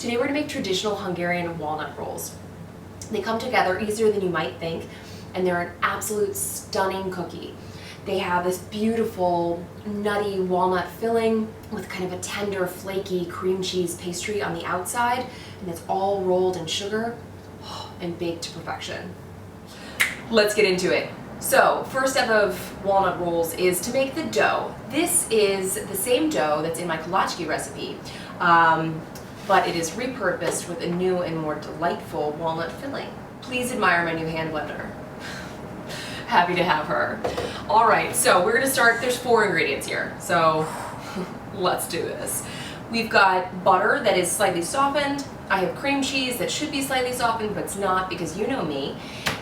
Today we're going to make traditional Hungarian walnut rolls. They come together easier than you might think, and they're an absolute stunning cookie. They have this beautiful nutty walnut filling with kind of a tender flaky cream cheese pastry on the outside, and it's all rolled in sugar and baked to perfection. Let's get into it. So, first step of walnut rolls is to make the dough. This is the same dough that's in my kolaczki recipe, but it is repurposed with a new and more delightful walnut filling. Please admire my new hand blender. Happy to have her. All right, so we're gonna start, there's 4 ingredients here, so let's do this. We've got butter that is slightly softened. I have cream cheese that should be slightly softened, but it's not because you know me.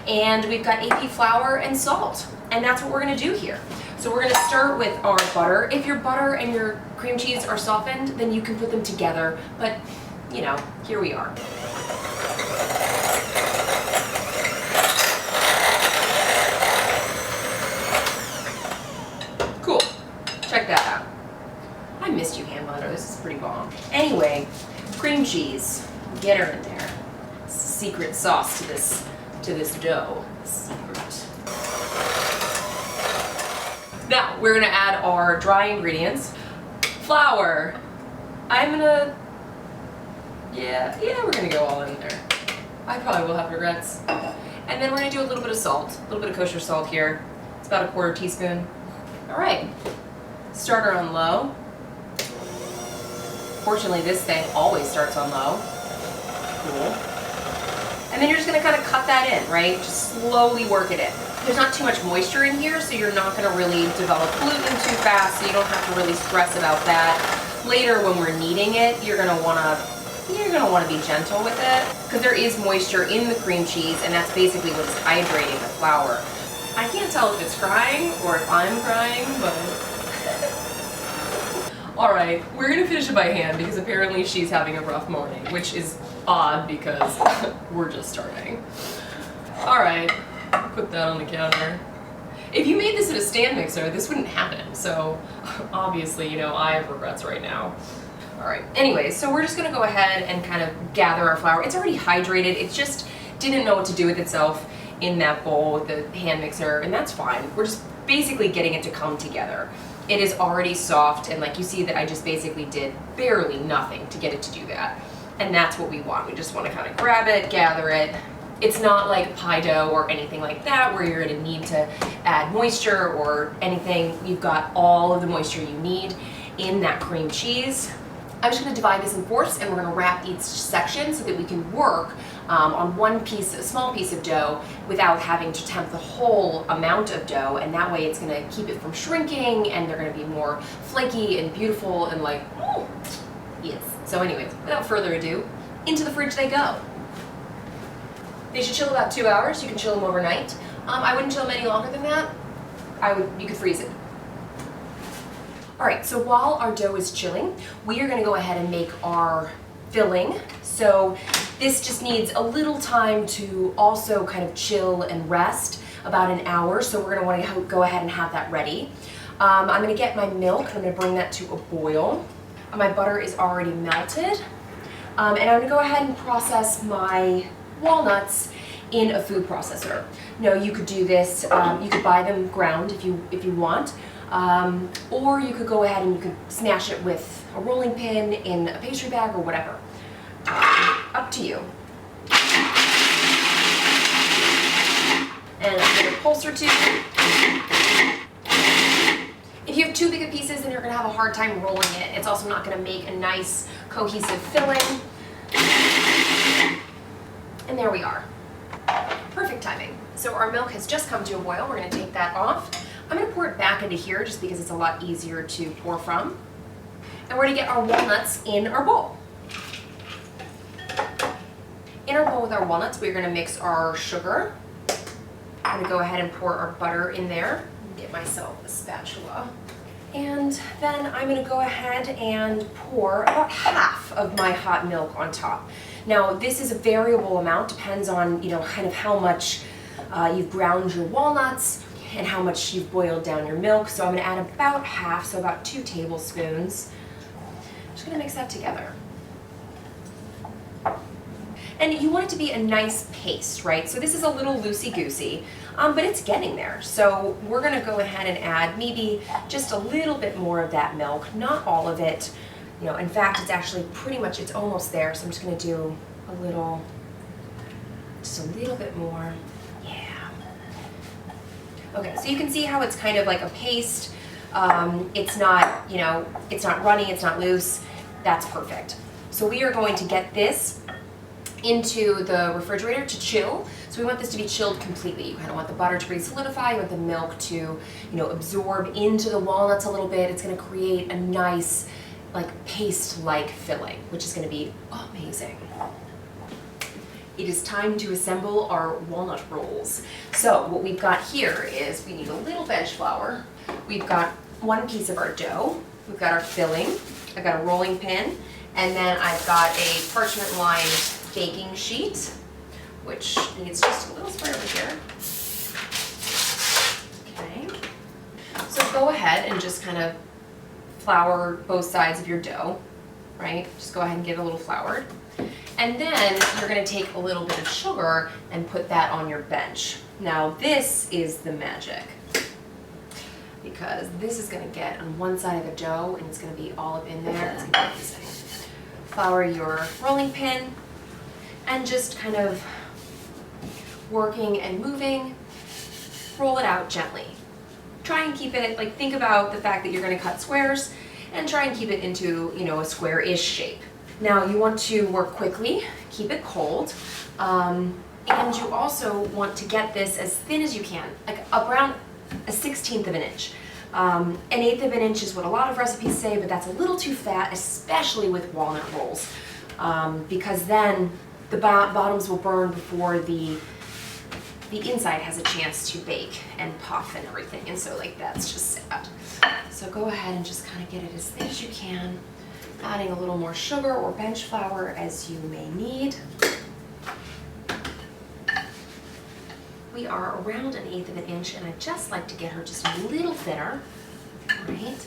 And we've got AP flour and salt, and that's what we're gonna do here. So we're gonna start with our butter. If your butter and your cream cheese are softened, then you can put them together, but you know, here we are. Cool, check that out. I missed you, hand blender, this is pretty bomb. Anyway, cream cheese, get her in there. Secret sauce to this dough. Secret. Now, we're gonna add our dry ingredients. Flour. We're gonna go all in there. I probably will have regrets. And then we're gonna do a little bit of salt, a little bit of kosher salt here. It's about a 1/4 teaspoon. All right, starter on low. Fortunately, this thing always starts on low. Cool. And then you're just gonna kind of cut that in, right? Just slowly work it in. There's not too much moisture in here, so you're not gonna really develop gluten too fast, so you don't have to really stress about that. Later, when we're kneading it, you're gonna wanna be gentle with it, because there is moisture in the cream cheese, and that's basically what's hydrating the flour. I can't tell if it's crying or if I'm crying, but... All right, we're gonna finish it by hand because apparently she's having a rough morning, which is odd because we're just starting. All right, put that on the counter. If you made this in a stand mixer, this wouldn't happen. So obviously, you know, I have regrets right now. All right, anyways, so we're just gonna go ahead and kind of gather our flour. It's already hydrated, it just didn't know what to do with itself in that bowl with the hand mixer, and that's fine. We're just basically getting it to come together. It is already soft, and like you see that I just basically did barely nothing to get it to do that. And that's what we want. We just want to kind of grab it, gather it. It's not like pie dough or anything like that where you're going to need to add moisture or anything. You've got all of the moisture you need in that cream cheese. I'm just going to divide this in 4ths, and we're going to wrap each section so that we can work on one piece, a small piece of dough, without having to temp the whole amount of dough, and that way it's going to keep it from shrinking, and they're going to be more flaky and beautiful and like, oh, yes. So anyways, without further ado, into the fridge they go. They should chill about 2 hours. You can chill them overnight. I wouldn't chill them any longer than that. You could freeze it. All right, so while our dough is chilling, we are gonna go ahead and make our filling. So this just needs a little time to also kind of chill and rest, about an hour. So we're gonna wanna go ahead and have that ready. I'm gonna get my milk, and I'm gonna bring that to a boil. My butter is already melted. And I'm gonna go ahead and process my walnuts in a food processor. Now you could do this, you could buy them ground if you want. Or you could go ahead and you could smash it with a rolling pin in a pastry bag or whatever. Up to you. And I'm going to pulse or two. If you have too big of pieces, then you're going to have a hard time rolling it. It's also not going to make a nice cohesive filling. And there we are. Perfect timing. So our milk has just come to a boil. We're going to take that off. I'm going to pour it back into here just because it's a lot easier to pour from. And we're going to get our walnuts in our bowl. In our bowl with our walnuts, we're going to mix our sugar. I'm going to go ahead and pour our butter in there. Get myself a spatula. And then I'm going to go ahead and pour about half of my hot milk on top. Now, this is a variable amount, depends on, kind of how much you've ground your walnuts and how much you've boiled down your milk. So I'm going to add about half, so about 2 tablespoons. I'm just going to mix that together. And you want it to be a nice paste, right? So this is a little loosey-goosey, but it's getting there. So we're gonna go ahead and add maybe just a little bit more of that milk, not all of it. You know, in fact, it's actually pretty much, it's almost there. So I'm just gonna do just a little bit more. Yeah. Okay, so you can see how it's kind of like a paste. It's not, you know, it's not runny, it's not loose. That's perfect. So we are going to get this into the refrigerator to chill. So we want this to be chilled completely. You kind of want the butter to re-solidify, you want the milk to, you know, absorb into the walnuts a little bit. It's gonna create a nice, like paste-like filling, which is gonna be amazing. It is time to assemble our walnut rolls. So what we've got here is we need a little bench flour. We've got one piece of our dough. We've got our filling. I've got a rolling pin. And then I've got a parchment lined baking sheet, which needs just a little square over here. Okay. So go ahead and just kind of flour both sides of your dough, right? Just go ahead and get a little floured. And then you're gonna take a little bit of sugar and put that on your bench. Now this is the magic, because this is gonna get on one side of the dough and it's gonna be all up in there. It's gonna be amazing. Flour your rolling pin and just kind of working and moving, roll it out gently. Try and keep it, like think about the fact that you're gonna cut squares and try and keep it into, you know, a square-ish shape. Now you want to work quickly, keep it cold, and you also want to get this as thin as you can, like around a 1/16 of an inch. An 1/8 of an inch is what a lot of recipes say, but that's a little too fat, especially with walnut rolls, because then the bottoms will burn before the inside has a chance to bake and puff and everything, and so like that's just sad. So go ahead and just kind of get it as thin as you can, adding a little more sugar or bench flour as you may need. We are around an 1/8 of an inch, and I just like to get her just a little thinner, right?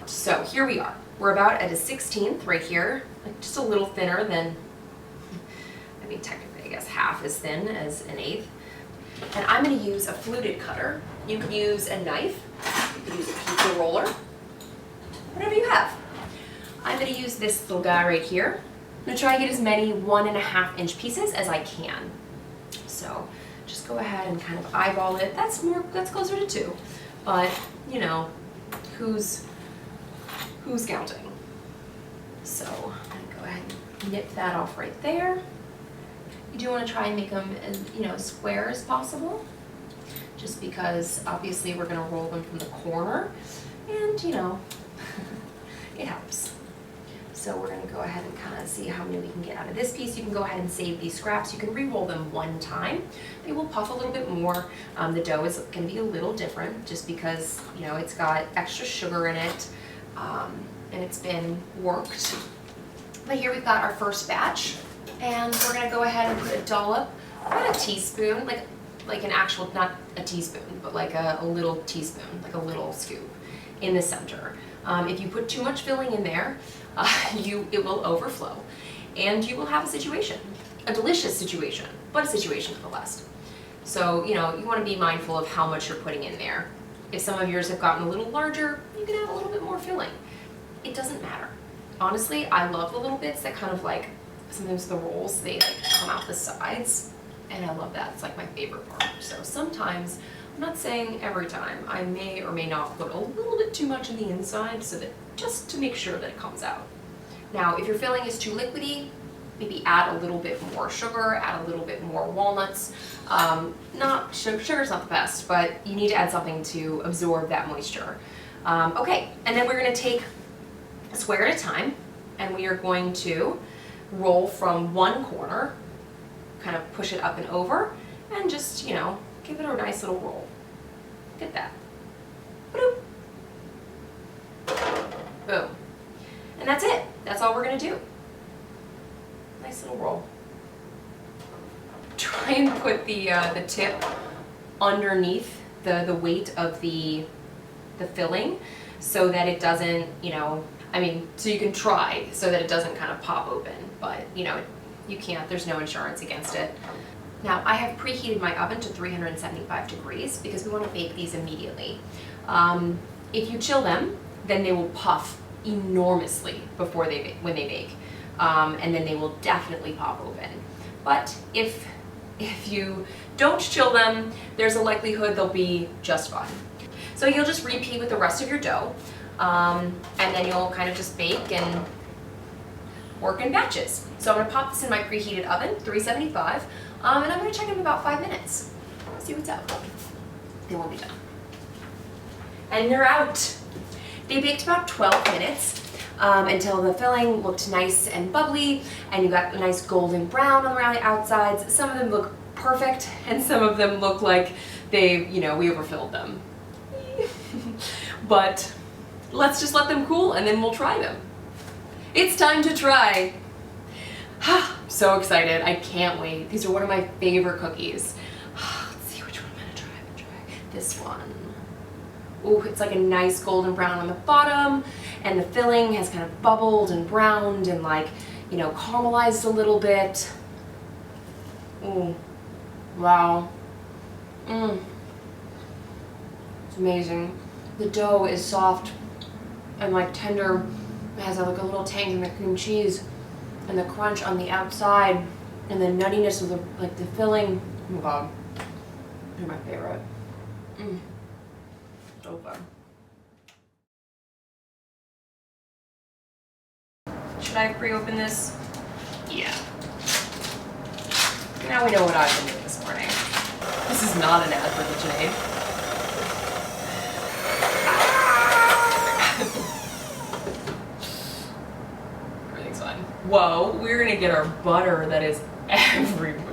So here we are. We're about at a 1/16 right here, like just a little thinner than, I mean technically I guess half as thin as an 1/8. And I'm gonna use a fluted cutter. You could use a knife, you could use a pizza roller, whatever you have. I'm gonna use this little guy right here. I'm gonna try and get as many 1.5 inch pieces as I can. So just go ahead and kind of eyeball it. That's closer to 2, but you know, who's counting? So I'm gonna go ahead and nip that off right there. You do want to try and make them as, you know, square as possible, just because obviously we're gonna roll them from the corner, and you know, it helps. So we're gonna go ahead and kind of see how many we can get out of this piece. You can go ahead and save these scraps. You can re-roll them one time. They will puff a little bit more. The dough is gonna be a little different just because, you know, it's got extra sugar in it, and it's been worked. But here we've got our first batch, and we're gonna go ahead and put a dollop, about a teaspoon, like an actual, not a teaspoon, but like a little teaspoon, like a little scoop in the center. If you put too much filling in there, it will overflow, and you will have a situation, a delicious situation, but a situation nonetheless. So, you know, you want to be mindful of how much you're putting in there. If some of yours have gotten a little larger, you can add a little bit more filling. It doesn't matter. Honestly, I love the little bits that kind of like, sometimes the rolls, they like come out the sides, and I love that. It's like my favorite part. So sometimes, I'm not saying every time, I may or may not put a little bit too much in the inside so that just to make sure that it comes out. Now, if your filling is too liquidy, maybe add a little bit more sugar, add a little bit more walnuts. Sugar's not the best, but you need to add something to absorb that moisture. Okay, and then we're gonna take a square at a time, and we are going to roll from one corner, kind of push it up and over, and just, you know, give it a nice little roll. Get that. Boop. Boom. And that's it. That's all we're gonna do. Nice little roll. Try and put the tip underneath the weight of the filling so that it doesn't, you know, I mean, so you can try so that it doesn't kind of pop open, but you know, You can't, there's no insurance against it. Now, I have preheated my oven to 375 degrees because we want to bake these immediately. If you chill them, then they will puff enormously before when they bake, and then they will definitely pop open. But if you don't chill them, there's a likelihood they'll be just fine. So you'll just repeat with the rest of your dough, and then you'll kind of just bake and work in batches. So I'm going to pop this in my preheated oven, 375, and I'm going to check in about 5 minutes. See what's up. They will be done. And they're out. They baked about 12 minutes until the filling looked nice and bubbly, and you got a nice golden brown around the outsides. Some of them look perfect, and some of them look like we overfilled them. But let's just let them cool, and then we'll try them. It's time to try. I'm so excited. I can't wait. These are one of my favorite cookies. Let's see which one I'm gonna try. This one. Ooh, it's like a nice golden brown on the bottom, and the filling has kind of bubbled and browned and caramelized a little bit. Ooh, wow. It's amazing. The dough is soft and tender. It has a little tang in the cream cheese and the crunch on the outside and the nuttiness of the filling. Oh my god, they're my favorite. So fun. Should I pre-open this? Yeah. Now we know what I've been doing this morning. This is not an ad for KitchenAid. Everything's fine. Whoa, we're gonna get our butter that is everywhere.